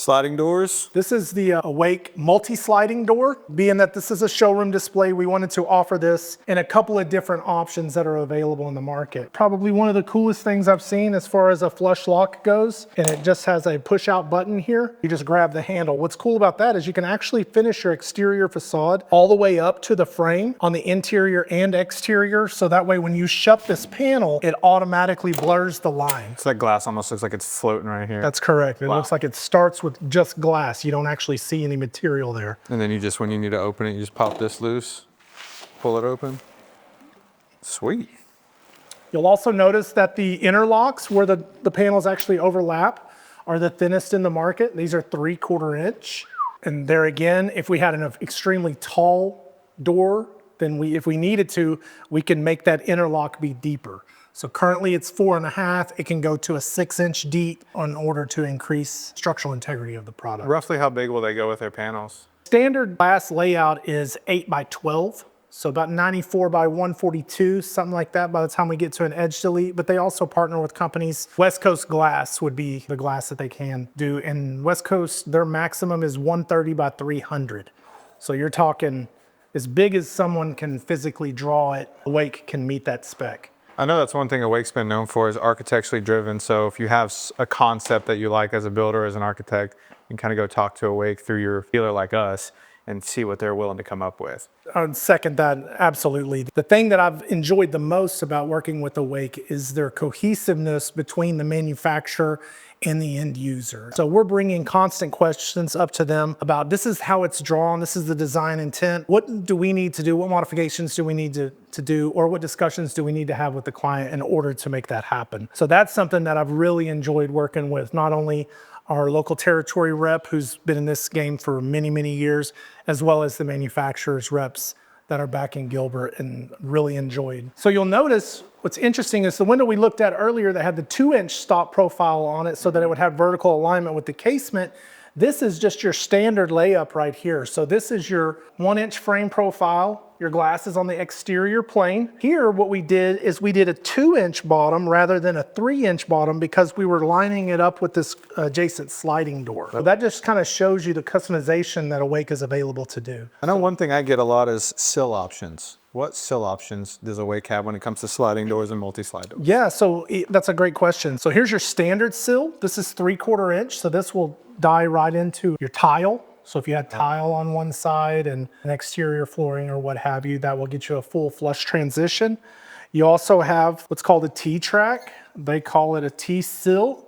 Sliding doors. This is the Awake multi-sliding door. Being that this is a showroom display, we wanted to offer this in a couple of different options that are available in the market. Probably one of the coolest things I've seen as far as a flush lock goes, and it just has a push-out button here. You just grab the handle. What's cool about that is you can actually finish your exterior facade all the way up to the frame on the interior and exterior, so that way when you shut this panel, it automatically blurs the line. So that glass almost looks like it's floating right here. That's correct. It looks like it starts with just glass. You don't actually see any material there. And then you just, when you need to open it, you just pop this loose, pull it open. Sweet. You'll also notice that the interlocks where the panels actually overlap are the thinnest in the market. These are 3/4 inch. And there again, if we had an extremely tall door, then if we needed to, we can make that interlock be deeper. So currently it's 4.5. It can go to a 6-inch deep in order to increase structural integrity of the product. Roughly how big will they go with their panels? Standard glass layout is 8 by 12. So about 94 by 142, something like that by the time we get to an edge delete. But they also partner with companies. West Coast Glass would be the glass that they can do. And West Coast, their maximum is 130 by 300. So you're talking as big as someone can physically draw it. Awake can meet that spec. I know that's one thing Awake's been known for is architecturally driven. So if you have a concept that you like as a builder, as an architect, you can kind of go talk to Awake through your dealer like us and see what they're willing to come up with. I would second that, absolutely. The thing that I've enjoyed the most about working with Awake is their cohesiveness between the manufacturer and the end user. So we're bringing constant questions up to them about this is how it's drawn, this is the design intent. What do we need to do? What modifications do we need to do? Or what discussions do we need to have with the client in order to make that happen? So that's something that I've really enjoyed working with, not only our local territory rep who's been in this game for many, many years, as well as the manufacturers reps that are back in Gilbert and really enjoyed. So you'll notice what's interesting is the window we looked at earlier that had the 2-inch stop profile on it so that it would have vertical alignment with the casement. This is just your standard layup right here. So this is your 1-inch frame profile. Your glass is on the exterior plane. Here, what we did is we did a 2-inch bottom rather than a 3-inch bottom because we were lining it up with this adjacent sliding door. So that just kind of shows you the customization that Awake is available to do. I know one thing I get a lot is sill options. What sill options does Awake have when it comes to sliding doors and multi-slide doors? Yeah, so that's a great question. So here's your standard sill. This is 3/4 inch, so this will die right into your tile. So if you had tile on one side and an exterior flooring or what have you, that will get you a full flush transition. You also have what's called a T-track. They call it a T-sill.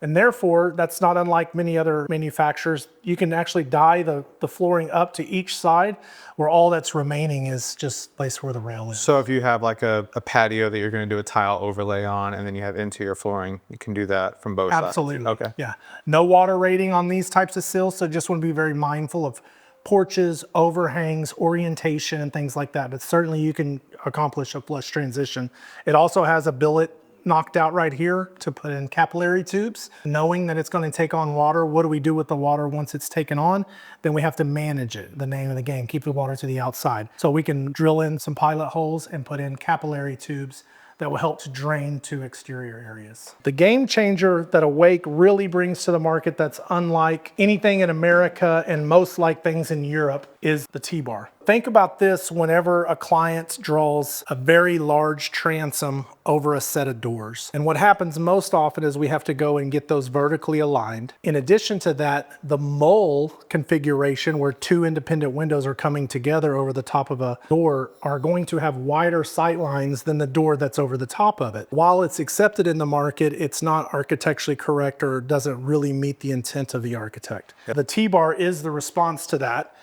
And therefore, that's not unlike many other manufacturers. You can actually die the flooring up to each side where all that's remaining is just placed where the rail is. So if you have like a patio that you're going to do a tile overlay on and then you have interior flooring, you can do that from both sides? Absolutely. Okay. Yeah. No water rating on these types of sills, so just want to be very mindful of porches, overhangs, orientation, and things like that. But certainly you can accomplish a flush transition. It also has a billet knocked out right here to put in capillary tubes. Knowing that it's going to take on water, what do we do with the water once it's taken on? Then we have to manage it, the name of the game, keep the water to the outside. So we can drill in some pilot holes and put in capillary tubes that will help to drain to exterior areas. The game changer that Awake really brings to the market that's unlike anything in America and most like things in Europe is the T-bar. Think about this whenever a client draws a very large transom over a set of doors. And what happens most often is we have to go and get those vertically aligned. In addition to that, the mole configuration where 2 independent windows are coming together over the top of a door are going to have wider sight lines than the door that's over the top of it. While it's accepted in the market, it's not architecturally correct or doesn't really meet the intent of the architect. The T-bar is the response to that.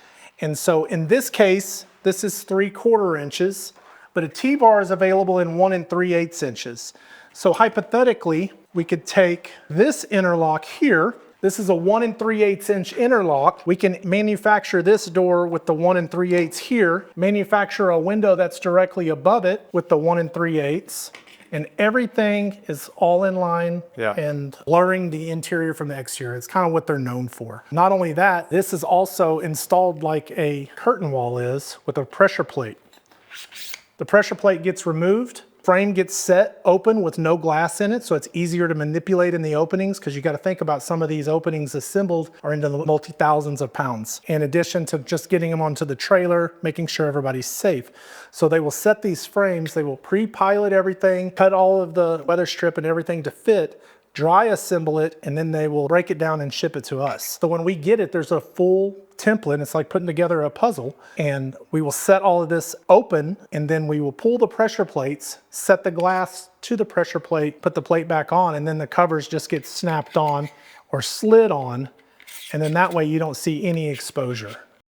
And so in this case, this is 3/4 inches, but a T-bar is available in 1 3/8 inches. So hypothetically, we could take this interlock here. This is a 1 3/8 inch interlock. We can manufacture this door with the 1 3/8 here, manufacture a window that's directly above it with the 1 3/8. And everything is all in line and blurring the interior from the exterior. It's kind of what they're known for. Not only that, this is also installed like a curtain wall is with a pressure plate. The pressure plate gets removed Frame gets set open with no glass in it, so it's easier to manipulate in the openings, because you got to think about some of these openings assembled are into the multi-thousands of pounds. In addition to just getting them onto the trailer, making sure everybody's safe. So they will set these frames, they will pre-pilot everything, cut all of the weather strip and everything to fit, dry assemble it, and then they will break it down and ship it to us. So when we get it, there's a full template. It's like putting together a puzzle, and we will set all of this open, and then we will pull the pressure plates, set the glass to the pressure plate, put the plate back on, and then the covers just get snapped on or slid on, and then that way you don't see any exposure.